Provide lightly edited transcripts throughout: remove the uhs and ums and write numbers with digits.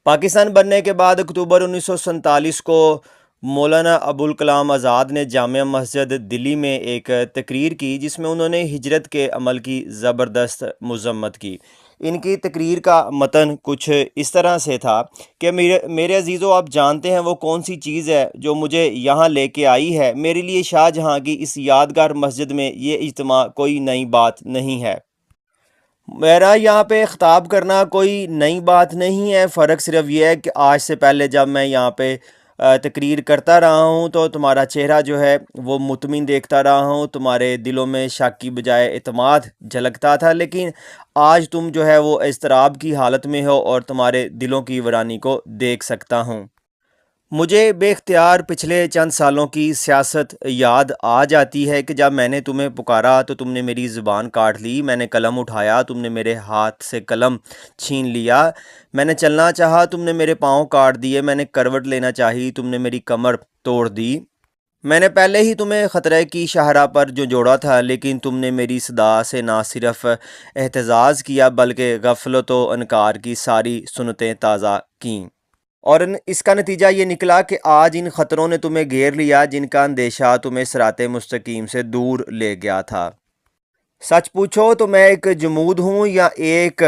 پاکستان بننے کے بعد اکتوبر 1947 کو مولانا ابوالکلام آزاد نے جامع مسجد دلی میں ایک تقریر کی جس میں انہوں نے ہجرت کے عمل کی زبردست مذمت کی۔ ان کی تقریر کا متن کچھ اس طرح سے تھا کہ میرے عزیزو، آپ جانتے ہیں وہ کون سی چیز ہے جو مجھے یہاں لے کے آئی ہے؟ میرے لیے شاہ جہاں کی اس یادگار مسجد میں یہ اجتماع کوئی نئی بات نہیں ہے۔ میرا یہاں پہ خطاب کرنا کوئی نئی بات نہیں ہے، فرق صرف یہ ہے کہ آج سے پہلے جب میں یہاں پہ تقریر کرتا رہا ہوں تو تمہارا چہرہ جو ہے وہ مطمئن دیکھتا رہا ہوں، تمہارے دلوں میں شک کی بجائے اعتماد جھلکتا تھا، لیکن آج تم جو ہے وہ اضطراب کی حالت میں ہو اور تمہارے دلوں کی ویرانی کو دیکھ سکتا ہوں۔ مجھے بے اختیار پچھلے چند سالوں کی سیاست یاد آ جاتی ہے کہ جب میں نے تمہیں پکارا تو تم نے میری زبان کاٹ لی، میں نے قلم اٹھایا تم نے میرے ہاتھ سے قلم چھین لیا، میں نے چلنا چاہا تم نے میرے پاؤں کاٹ دیے، میں نے کروٹ لینا چاہی تم نے میری کمر توڑ دی۔ میں نے پہلے ہی تمہیں خطرے کی شاہراہ پر جو جوڑا تھا، لیکن تم نے میری صدا سے نہ صرف احتجاج کیا بلکہ غفلت و انکار کی ساری سنتیں تازہ کیں، اور اس کا نتیجہ یہ نکلا کہ آج ان خطروں نے تمہیں گھیر لیا جن کا اندیشہ تمہیں صراط مستقیم سے دور لے گیا تھا۔ سچ پوچھو تو میں ایک جمود ہوں یا ایک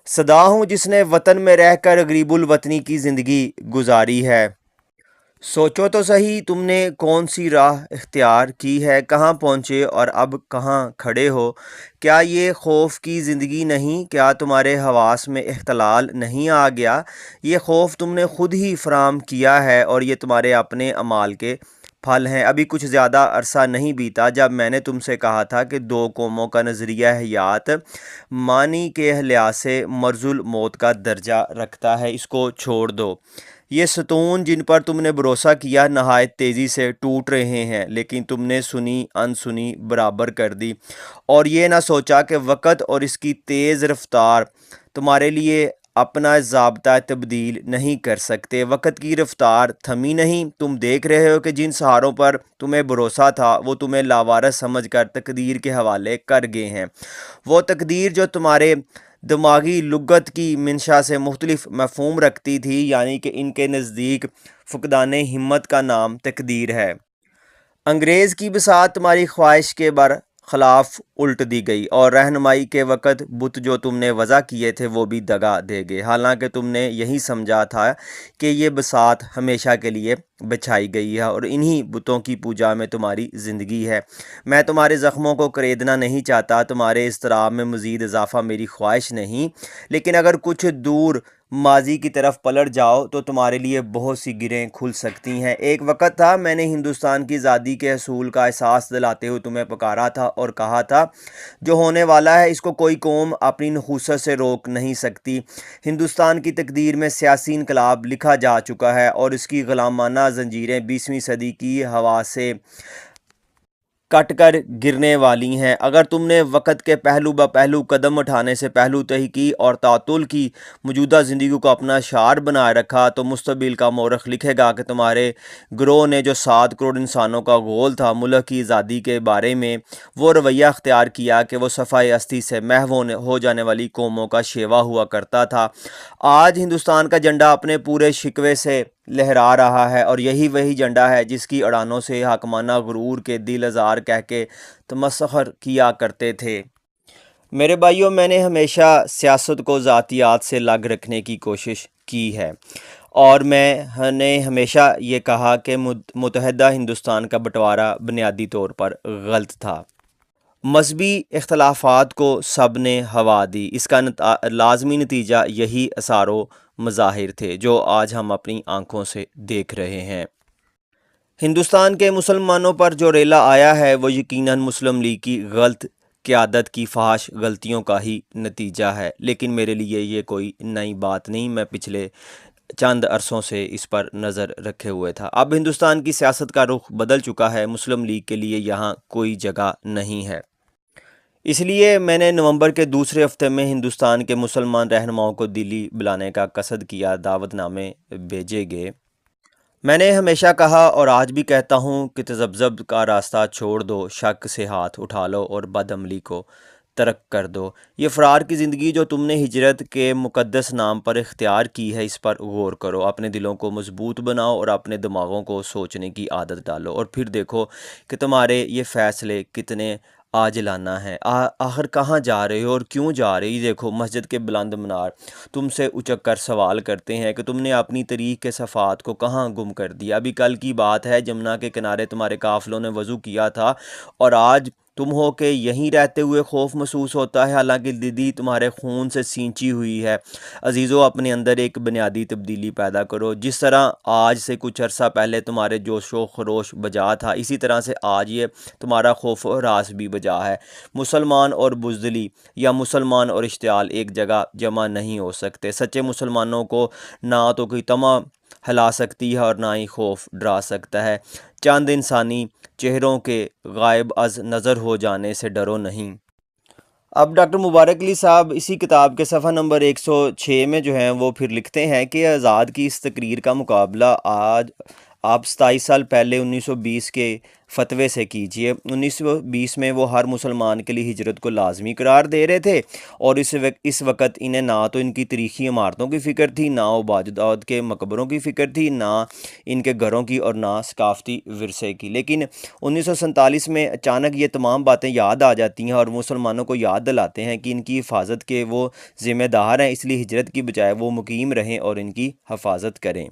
صدا ہوں جس نے وطن میں رہ کر غریب الوطنی کی زندگی گزاری ہے؟ سوچو تو صحیح، تم نے کون سی راہ اختیار کی ہے، کہاں پہنچے اور اب کہاں کھڑے ہو؟ کیا یہ خوف کی زندگی نہیں؟ کیا تمہارے حواس میں اختلال نہیں آ گیا؟ یہ خوف تم نے خود ہی فراہم کیا ہے اور یہ تمہارے اپنے اعمال کے پھل ہیں۔ ابھی کچھ زیادہ عرصہ نہیں بیتا جب میں نے تم سے کہا تھا کہ دو قوموں کا نظریہ حیات معنی کے لحاظ سے مرز الموت کا درجہ رکھتا ہے، اس کو چھوڑ دو۔ یہ ستون جن پر تم نے بھروسہ کیا نہایت تیزی سے ٹوٹ رہے ہیں، لیکن تم نے سنی انسنی برابر کر دی اور یہ نہ سوچا کہ وقت اور اس کی تیز رفتار تمہارے لیے اپنا ضابطہ تبدیل نہیں کر سکتے۔ وقت کی رفتار تھمی نہیں، تم دیکھ رہے ہو کہ جن سہاروں پر تمہیں بھروسہ تھا وہ تمہیں لاوارث سمجھ کر تقدیر کے حوالے کر گئے ہیں۔ وہ تقدیر جو تمہارے دماغی لغت کی منشا سے مختلف مفہوم رکھتی تھی، یعنی کہ ان کے نزدیک فقدان ہمت کا نام تقدیر ہے۔ انگریز کی بساط تمہاری خواہش کے برخلاف الٹ دی گئی اور رہنمائی کے وقت بت جو تم نے وضع کیے تھے وہ بھی دگا دے گئے، حالانکہ تم نے یہی سمجھا تھا کہ یہ بساط ہمیشہ کے لیے بچھائی گئی ہے اور انہی بتوں کی پوجا میں تمہاری زندگی ہے۔ میں تمہارے زخموں کو کریدنا نہیں چاہتا، تمہارے اضطراب میں مزید اضافہ میری خواہش نہیں، لیکن اگر کچھ دور ماضی کی طرف پلٹ جاؤ تو تمہارے لیے بہت سی گرہیں کھل سکتی ہیں۔ ایک وقت تھا میں نے ہندوستان کی آزادی کے حصول کا احساس دلاتے ہوئے تمہیں پکارا تھا اور کہا تھا جو ہونے والا ہے اس کو کوئی قوم اپنی نحوست سے روک نہیں سکتی۔ ہندوستان کی تقدیر میں سیاسی انقلاب لکھا جا چکا ہے اور اس کی غلامانہ زنجیریں 20ویں صدی کی ہوا سے کٹ کر گرنے والی ہیں۔ اگر تم نے وقت کے پہلو بہ پہلو قدم اٹھانے سے پہلو تہی کی اور تعطل کی موجودہ زندگی کو اپنا شعار بنائے رکھا تو مستقبل کا مورخ لکھے گا کہ تمہارے گروہ نے جو 7 کروڑ انسانوں کا گول تھا ملک کی آزادی کے بارے میں، وہ رویہ اختیار کیا کہ وہ صفحہ ہستی سے محو ہو جانے والی قوموں کا شیوا ہوا کرتا تھا۔ آج ہندوستان کا جھنڈا اپنے پورے شکوے سے لہرا رہا ہے اور یہی وہی جھنڈا ہے جس کی اڑانوں سے حاکمانہ غرور کے دل آزار کہہ کے تمسخر کیا کرتے تھے۔ میرے بھائیوں، میں نے ہمیشہ سیاست کو ذاتیات سے الگ رکھنے کی کوشش کی ہے اور میں نے ہمیشہ یہ کہا کہ متحدہ ہندوستان کا بٹوارا بنیادی طور پر غلط تھا۔ مذہبی اختلافات کو سب نے ہوا دی، اس کا لازمی نتیجہ یہی آثار و مظاہر تھے جو آج ہم اپنی آنکھوں سے دیکھ رہے ہیں۔ ہندوستان کے مسلمانوں پر جو ریلا آیا ہے وہ یقیناً مسلم لیگ کی غلط قیادت کی فحش غلطیوں کا ہی نتیجہ ہے، لیکن میرے لیے یہ کوئی نئی بات نہیں، میں پچھلے چند عرصوں سے اس پر نظر رکھے ہوئے تھا۔ اب ہندوستان کی سیاست کا رخ بدل چکا ہے، مسلم لیگ کے لیے یہاں کوئی جگہ نہیں ہے۔ اس لیے میں نے نومبر کے دوسرے ہفتے میں ہندوستان کے مسلمان رہنماؤں کو دلی بلانے کا قصد کیا، دعوت نامے بھیجے گئے۔ میں نے ہمیشہ کہا اور آج بھی کہتا ہوں کہ تذبذب کا راستہ چھوڑ دو، شک سے ہاتھ اٹھا لو اور بد عملی کو ترک کر دو۔ یہ فرار کی زندگی جو تم نے ہجرت کے مقدس نام پر اختیار کی ہے، اس پر غور کرو، اپنے دلوں کو مضبوط بناؤ اور اپنے دماغوں کو سوچنے کی عادت ڈالو، اور پھر دیکھو کہ تمہارے یہ فیصلے کتنے آجلانہ ہیں۔ آخر کہاں جا رہے ہو اور کیوں جا رہے ہو؟ دیکھو، مسجد کے بلند منار تم سے اچک کر سوال کرتے ہیں کہ تم نے اپنی طریق کے صفات کو کہاں گم کر دیا۔ ابھی کل کی بات ہے، جمنا کے کنارے تمہارے قافلوں نے وضو کیا تھا، اور آج تم ہو کہ یہیں رہتے ہوئے خوف محسوس ہوتا ہے، حالانکہ دلی تمہارے خون سے سینچی ہوئی ہے۔ عزیزو، اپنے اندر ایک بنیادی تبدیلی پیدا کرو۔ جس طرح آج سے کچھ عرصہ پہلے تمہارے جوش و خروش بجا تھا، اسی طرح سے آج یہ تمہارا خوف و ہراس بھی بجا ہے۔ مسلمان اور بزدلی یا مسلمان اور اشتعال ایک جگہ جمع نہیں ہو سکتے۔ سچے مسلمانوں کو نہ تو کوئی طمع ہلا سکتی ہے اور نہ ہی خوف ڈرا سکتا ہے۔ چند انسانی چہروں کے غائب از نظر ہو جانے سے ڈرو نہیں۔ اب ڈاکٹر مبارک علی صاحب اسی کتاب کے صفحہ نمبر 106 میں جو ہیں وہ پھر لکھتے ہیں کہ آزاد کی اس تقریر کا مقابلہ آج آپ 27 سال پہلے 1920 کے فتوے سے کیجئے۔ 1920 میں وہ ہر مسلمان کے لیے ہجرت کو لازمی قرار دے رہے تھے، اور اس وقت انہیں نہ تو ان کی تاریخی عمارتوں کی فکر تھی، نہ عبادات کے مقبروں کی فکر تھی، نہ ان کے گھروں کی، اور نہ ثقافتی ورثے کی۔ لیکن 1947 میں اچانک یہ تمام باتیں یاد آ جاتی ہیں اور مسلمانوں کو یاد دلاتے ہیں کہ ان کی حفاظت کے وہ ذمہ دار ہیں، اس لیے ہجرت کی بجائے وہ مقیم رہیں اور ان کی حفاظت کریں۔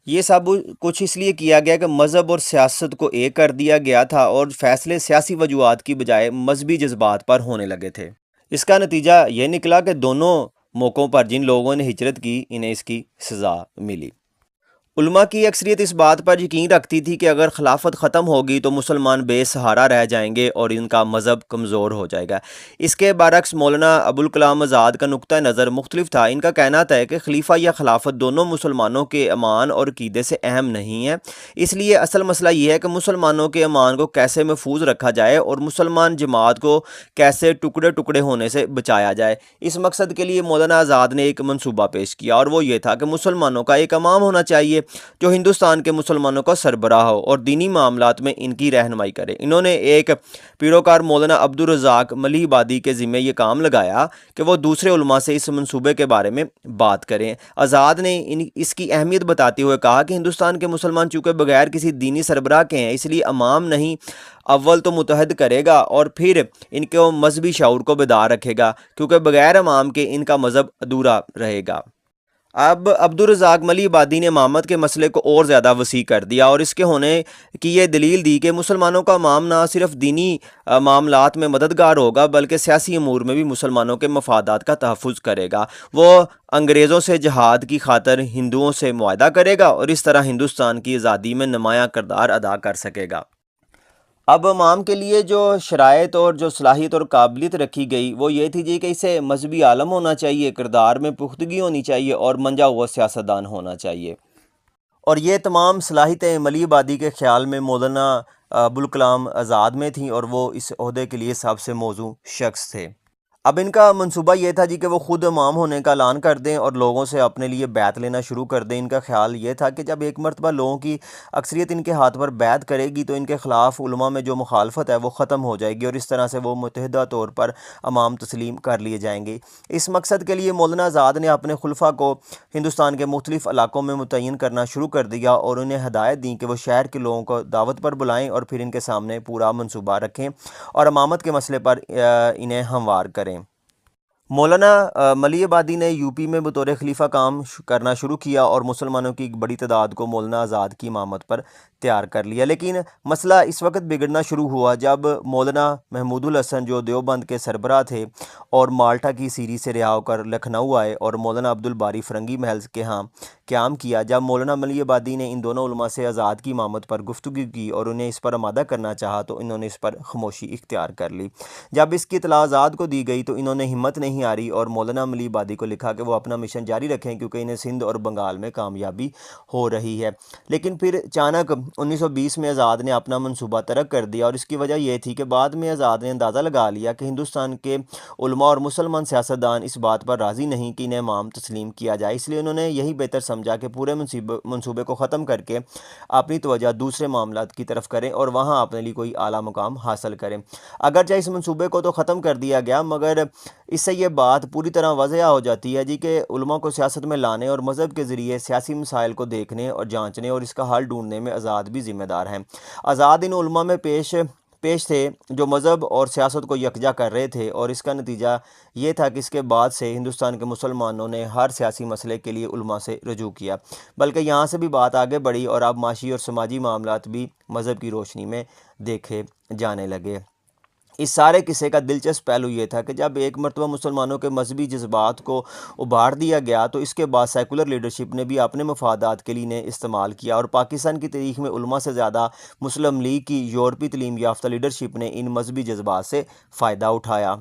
یہ سب کچھ اس لیے کیا گیا کہ مذہب اور سیاست کو ایک کر دیا گیا تھا، اور فیصلے سیاسی وجوہات کی بجائے مذہبی جذبات پر ہونے لگے تھے۔ اس کا نتیجہ یہ نکلا کہ دونوں موقعوں پر جن لوگوں نے ہجرت کی، انہیں اس کی سزا ملی۔ علماء کی اکثریت اس بات پر یقین رکھتی تھی کہ اگر خلافت ختم ہوگی تو مسلمان بے سہارا رہ جائیں گے اور ان کا مذہب کمزور ہو جائے گا۔ اس کے برعکس مولانا ابوالکلام آزاد کا نقطہ نظر مختلف تھا۔ ان کا کہنا تھا کہ خلیفہ یا خلافت دونوں مسلمانوں کے امان اور عقیدے سے اہم نہیں ہے، اس لیے اصل مسئلہ یہ ہے کہ مسلمانوں کے امان کو کیسے محفوظ رکھا جائے اور مسلمان جماعت کو کیسے ٹکڑے ٹکڑے ہونے سے بچایا جائے۔ اس مقصد کے لیے مولانا آزاد نے ایک منصوبہ پیش کیا، اور وہ یہ تھا کہ مسلمانوں کا ایک امام ہونا چاہیے جو ہندوستان کے مسلمانوں کا سربراہ ہو اور دینی معاملات میں ان کی رہنمائی کرے۔ انہوں نے ایک پیروکار مولانا عبدالرزاق ملیح آبادی کے ذمہ یہ کام لگایا کہ وہ دوسرے علماء سے اس منصوبے کے بارے میں بات کریں۔ آزاد نے اس کی اہمیت بتاتے ہوئے کہا کہ ہندوستان کے مسلمان چونکہ بغیر کسی دینی سربراہ کے ہیں، اس لیے امام نہیں اول تو متحد کرے گا اور پھر ان کے مذہبی شعور کو بیدار رکھے گا، کیونکہ بغیر امام کے ان کا مذہب ادھورا رہے گا۔ اب عبدالرزاق ملیح آبادی نے امامت کے مسئلے کو اور زیادہ وسیع کر دیا اور اس کے ہونے کی یہ دلیل دی کہ مسلمانوں کا امام نہ صرف دینی معاملات میں مددگار ہوگا بلکہ سیاسی امور میں بھی مسلمانوں کے مفادات کا تحفظ کرے گا۔ وہ انگریزوں سے جہاد کی خاطر ہندوؤں سے معاہدہ کرے گا اور اس طرح ہندوستان کی آزادی میں نمایاں کردار ادا کر سکے گا۔ اب امام کے لیے جو شرائط اور جو صلاحیت اور قابلیت رکھی گئی وہ یہ تھی جی کہ اسے مذہبی عالم ہونا چاہیے، کردار میں پختگی ہونی چاہیے اور منجا ہوا سیاستدان ہونا چاہیے۔ اور یہ تمام صلاحیتیں ملیح آبادی کے خیال میں مولانا ابوالکلام آزاد میں تھیں، اور وہ اس عہدے کے لیے سب سے موزوں شخص تھے۔ اب ان کا منصوبہ یہ تھا جی کہ وہ خود امام ہونے کا اعلان کر دیں اور لوگوں سے اپنے لیے بیعت لینا شروع کر دیں۔ ان کا خیال یہ تھا کہ جب ایک مرتبہ لوگوں کی اکثریت ان کے ہاتھ پر بیعت کرے گی تو ان کے خلاف علماء میں جو مخالفت ہے وہ ختم ہو جائے گی، اور اس طرح سے وہ متحدہ طور پر امام تسلیم کر لیے جائیں گے۔ اس مقصد کے لیے مولانا آزاد نے اپنے خلفاء کو ہندوستان کے مختلف علاقوں میں متعین کرنا شروع کر دیا اور انہیں ہدایت دی کہ وہ شہر کے لوگوں کو دعوت پر بلائیں اور پھر ان کے سامنے پورا منصوبہ رکھیں اور امامت کے مسئلے پر انہیں ہموار کریں۔ مولانا ملیح آبادی نے یو پی میں بطور خلیفہ کام کرنا شروع کیا اور مسلمانوں کی ایک بڑی تعداد کو مولانا آزاد کی امامت پر تیار کر لیا، لیکن مسئلہ اس وقت بگڑنا شروع ہوا جب مولانا محمود الحسن جو دیوبند کے سربراہ تھے اور مالٹا کی سیری سے رہا ہو کر لکھنؤ آئے اور مولانا عبدالباری فرنگی محل کے ہاں قیام کیا۔ جب مولانا ملیح آبادی نے ان دونوں علماء سے آزاد کی امامت پر گفتگو کی اور انہیں اس پر آمادہ کرنا چاہا تو انہوں نے اس پر خاموشی اختیار کر لی۔ جب اس کی اطلاع آزاد کو دی گئی تو انہوں نے ہمت نہیں ہاری اور مولانا ملیح آبادی کو لکھا کہ وہ اپنا مشن جاری رکھیں کیونکہ انہیں سندھ اور بنگال میں کامیابی ہو رہی ہے۔ لیکن پھر اچانک 1920 میں آزاد نے اپنا منصوبہ ترک کر دیا، اور اس کی وجہ یہ تھی کہ بعد میں آزاد نے اندازہ لگا لیا کہ ہندوستان کے علماء اور مسلمان سیاستدان اس بات پر راضی نہیں کہ انہیں امام تسلیم کیا جائے، اس لیے انہوں نے یہی بہتر سمجھا سمجھا کہ پورے منصوبے کو ختم کر کے اپنی توجہ دوسرے معاملات کی طرف کریں اور وہاں اپنے لیے کوئی اعلیٰ مقام حاصل کریں۔ اگرچہ اس منصوبے کو تو ختم کر دیا گیا، مگر اس سے یہ بات پوری طرح واضح ہو جاتی ہے جی کہ علماء کو سیاست میں لانے اور مذہب کے ذریعے سیاسی مسائل کو دیکھنے اور جانچنے اور اس کا حل ڈھونڈنے میں آزاد بھی ذمہ دار ہیں۔ آزاد ان علماء میں پیش تھے جو مذہب اور سیاست کو یکجا کر رہے تھے، اور اس کا نتیجہ یہ تھا کہ اس کے بعد سے ہندوستان کے مسلمانوں نے ہر سیاسی مسئلے کے لیے علماء سے رجوع کیا، بلکہ یہاں سے بھی بات آگے بڑھی اور اب معاشی اور سماجی معاملات بھی مذہب کی روشنی میں دیکھے جانے لگے۔ اس سارے قصے کا دلچسپ پہلو یہ تھا کہ جب ایک مرتبہ مسلمانوں کے مذہبی جذبات کو ابھار دیا گیا تو اس کے بعد سیکولر لیڈرشپ نے بھی اپنے مفادات کے لیے انہیں استعمال کیا، اور پاکستان کی تاریخ میں علماء سے زیادہ مسلم لیگ کی یورپی تعلیم یافتہ لیڈرشپ نے ان مذہبی جذبات سے فائدہ اٹھایا۔